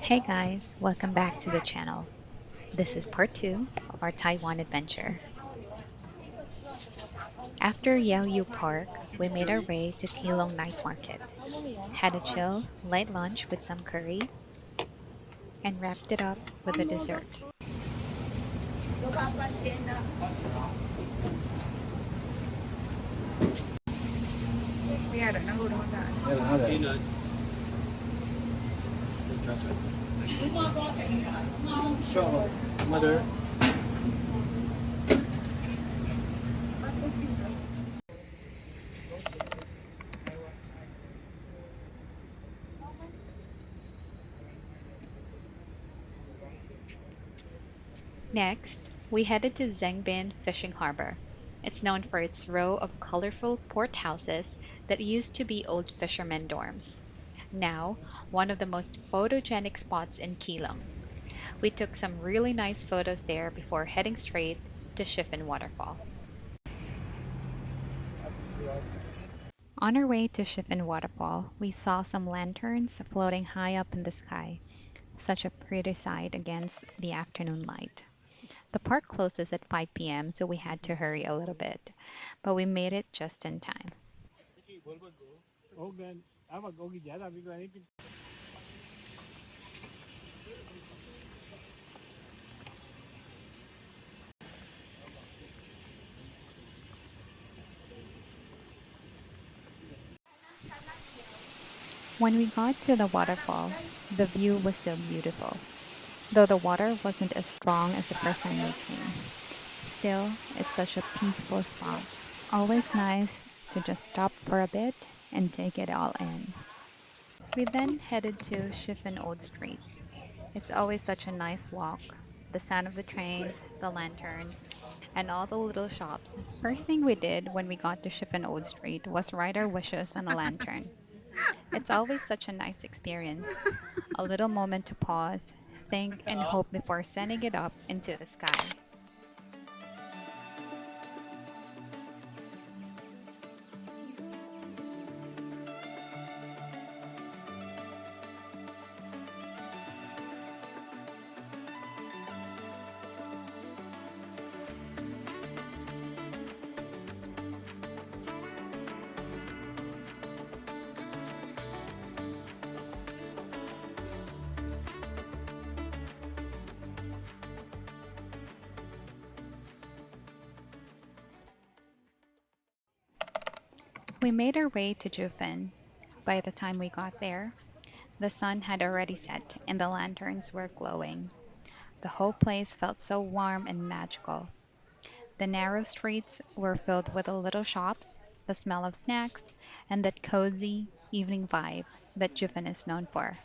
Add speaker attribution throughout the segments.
Speaker 1: Hey guys, welcome back to the channel. This is part 2 of our Taiwan adventure. After Yaoyu Park, we made our way to Keelung Night Market, had a chill, light lunch with some curry, and wrapped it up with a dessert.
Speaker 2: Mother.
Speaker 1: Next, we headed to Zengbin Fishing Harbor. It's known for its row of colorful port houses that used to be old fishermen dorms. Now, one of the most photogenic spots in Keelung. We took some really nice photos there before heading straight to Shifen Waterfall. On our way to Shifen Waterfall, we saw some lanterns floating high up in the sky. Such a pretty sight against the afternoon light. The park closes at 5 p.m., so we had to hurry a little bit, but we made it just in time. When we got to the waterfall, the view was still beautiful, though the water wasn't as strong as the first time we came. Still, it's such a peaceful spot. Always nice to just stop for a bit and take it all in. We then headed to Shifen Old Street. It's always such a nice walk. The sound of the trains, the lanterns, and all the little shops. First thing we did when we got to Shifen Old Street was write our wishes on a lantern. It's always such a nice experience. A little moment to pause, think, and hope before sending it up into the sky. We made our way to Jiufen. By the time we got there, the sun had already set and the lanterns were glowing. The whole place felt so warm and magical. The narrow streets were filled with the little shops, the smell of snacks, and that cozy evening vibe that Jiufen is known for.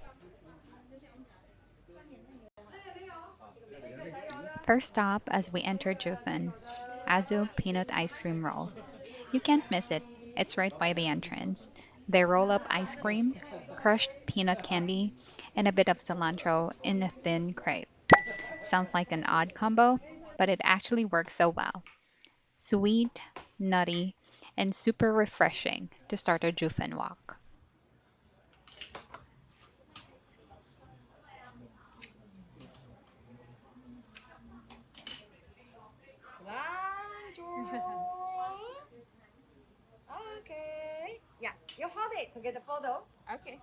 Speaker 1: First stop as we entered Jiufen, Azu Peanut Ice Cream Roll. You can't miss it. It's right by the entrance. They roll up ice cream, crushed peanut candy, and a bit of cilantro in a thin crepe. Sounds like an odd combo, but it actually works so well. Sweet, nutty, and super refreshing to start a Jufen walk.
Speaker 3: Okay. Yeah, you hold it to get the photo. Okay.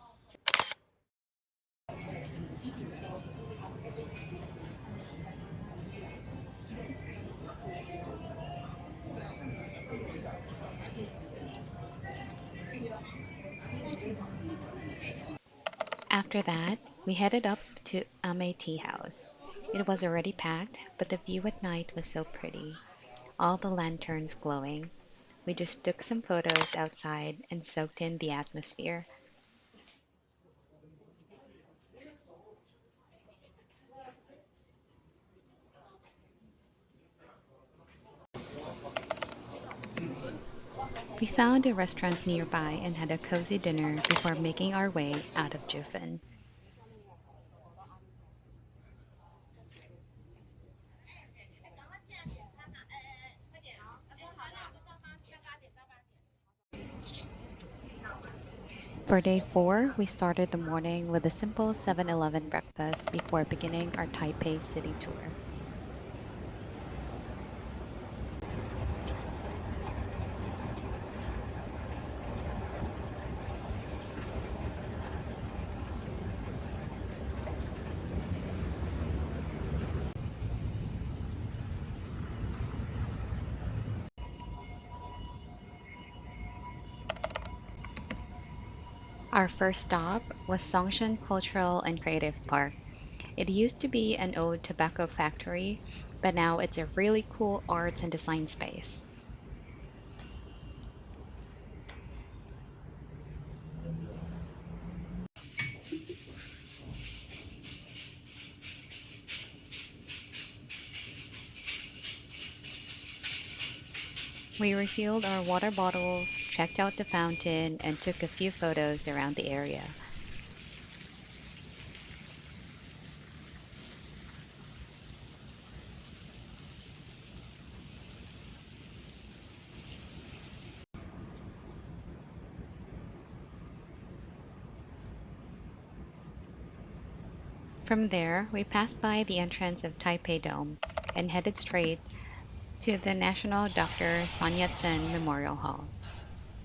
Speaker 1: After that, we headed up to Ame Tea House. It was already packed, but the view at night was so pretty. All the lanterns glowing. We just took some photos outside and soaked in the atmosphere. We found a restaurant nearby and had a cozy dinner before making our way out of Jiufen. For day 4, we started the morning with a simple 7-Eleven breakfast before beginning our Taipei city tour. Our first stop was Songshan Cultural and Creative Park. It used to be an old tobacco factory, but now it's a really cool arts and design space. We refilled our water bottles, checked out the fountain, and took a few photos around the area. From there, we passed by the entrance of Taipei Dome and headed straight to the National Dr. Sun Yat-sen Memorial Hall.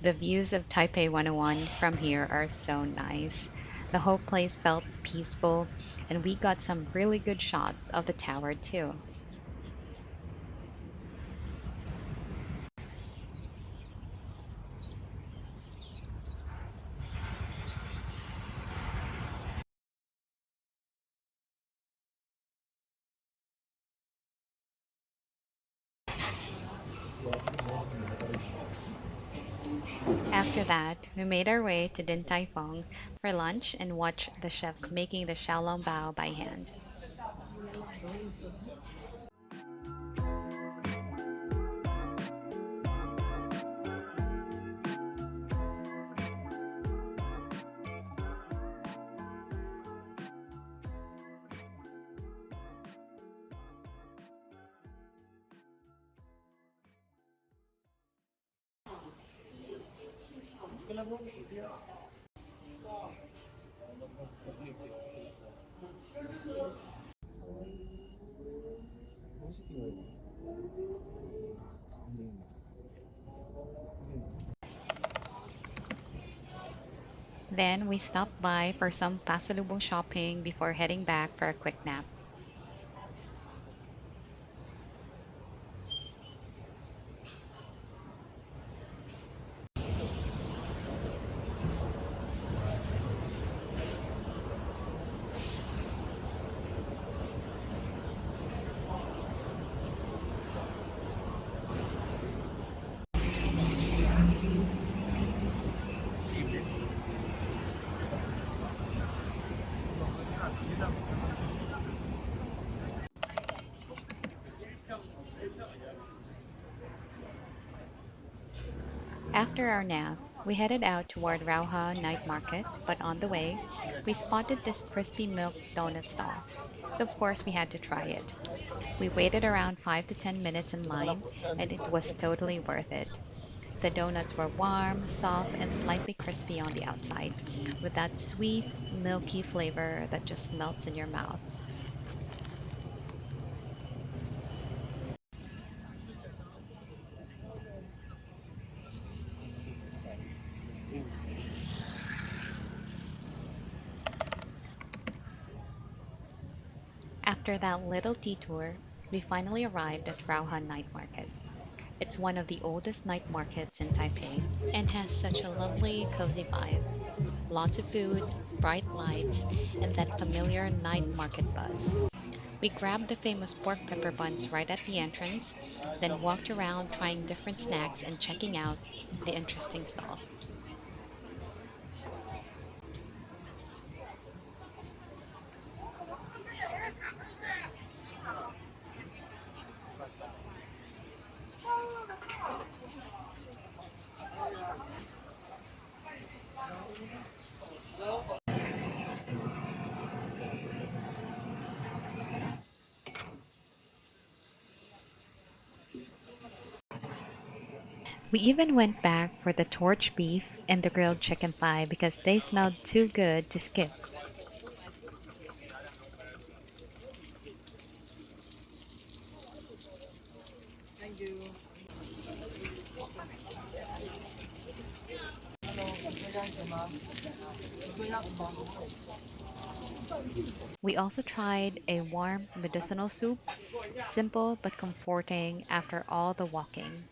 Speaker 1: The views of Taipei 101 from here are so nice. The whole place felt peaceful, and we got some really good shots of the tower too. After that, we made our way to Din Tai Fung for lunch and watched the chefs making the xiaolongbao by hand. Then we stopped by for some pasalubong shopping before heading back for a quick nap. After our nap, we headed out toward Rauha Night Market, but on the way, we spotted this crispy milk donut stall. So of course we had to try it. We waited around 5 to 10 minutes in line, and it was totally worth it. The donuts were warm, soft, and slightly crispy on the outside, with that sweet, milky flavor that just melts in your mouth. After that little detour, we finally arrived at Rauhan Night Market. It's one of the oldest night markets in Taipei and has such a lovely, cozy vibe. Lots of food, bright lights, and that familiar night market buzz. We grabbed the famous pork pepper buns right at the entrance, then walked around trying different snacks and checking out the interesting stalls. We even went back for the torch beef and the grilled chicken thigh because they smelled too good to skip. We also tried a warm medicinal soup, simple but comforting after all the walking.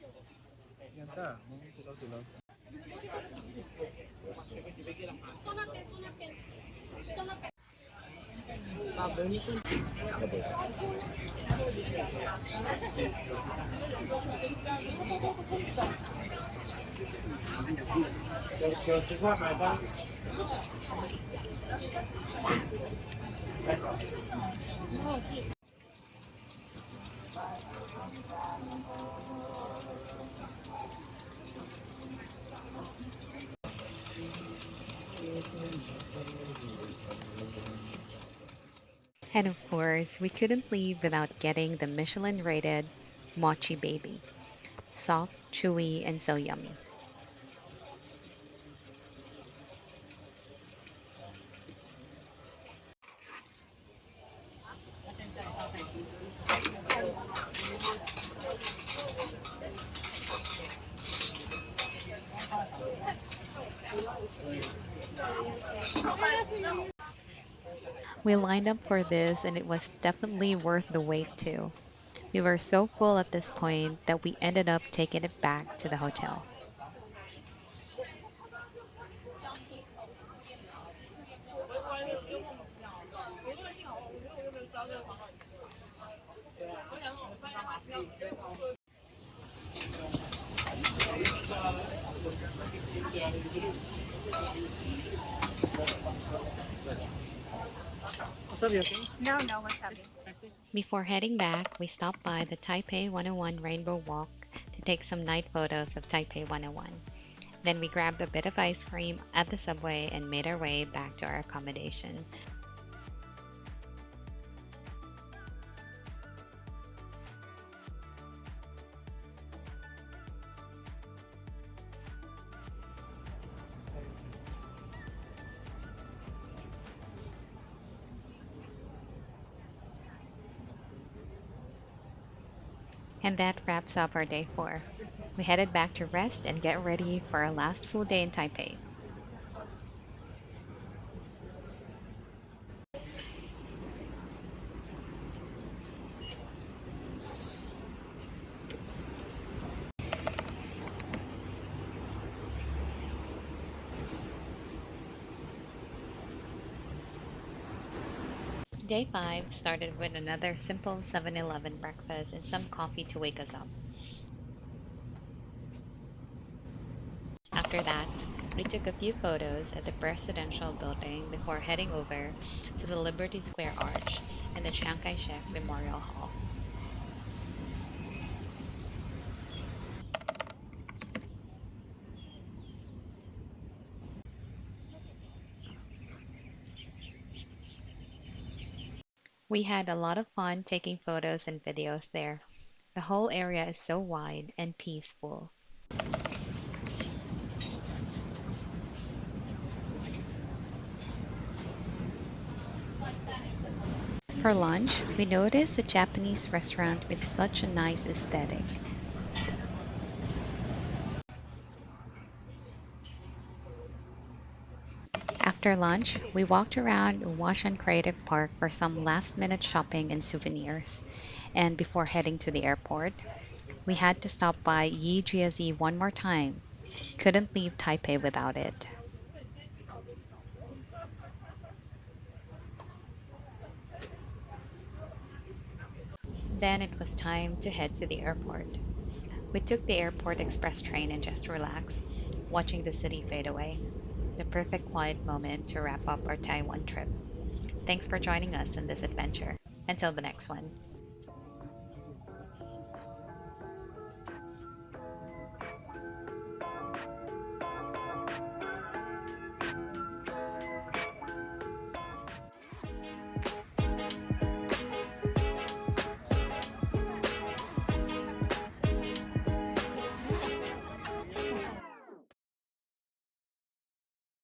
Speaker 1: And of course, we couldn't leave without getting the Michelin rated mochi baby. Soft, chewy, and so yummy. We lined up for this, and it was definitely worth the wait, too. We were so full at this point that we ended up taking it back to the hotel.
Speaker 2: Wasabi, okay?
Speaker 3: No, no wasabi.
Speaker 1: Before heading back, we stopped by the Taipei 101 Rainbow Walk to take some night photos of Taipei 101. Then we grabbed a bit of ice cream at the subway and made our way back to our accommodation. And that wraps up our day 4. We headed back to rest and get ready for our last full day in Taipei. Day 5 started with another simple 7-Eleven breakfast and some coffee to wake us up. After that, we took a few photos at the presidential building before heading over to the Liberty Square Arch and the Chiang Kai-shek Memorial Hall. We had a lot of fun taking photos and videos there. The whole area is so wide and peaceful. For lunch, we noticed a Japanese restaurant with such a nice aesthetic. After lunch, we walked around Washan Creative Park for some last minute shopping and souvenirs. And before heading to the airport, we had to stop by Yi Jiazi one more time. Couldn't leave Taipei without it. Then it was time to head to the airport. We took the airport express train and just relaxed, watching the city fade away. The perfect quiet moment to wrap up our Taiwan trip. Thanks for joining us in this adventure. Until the next one.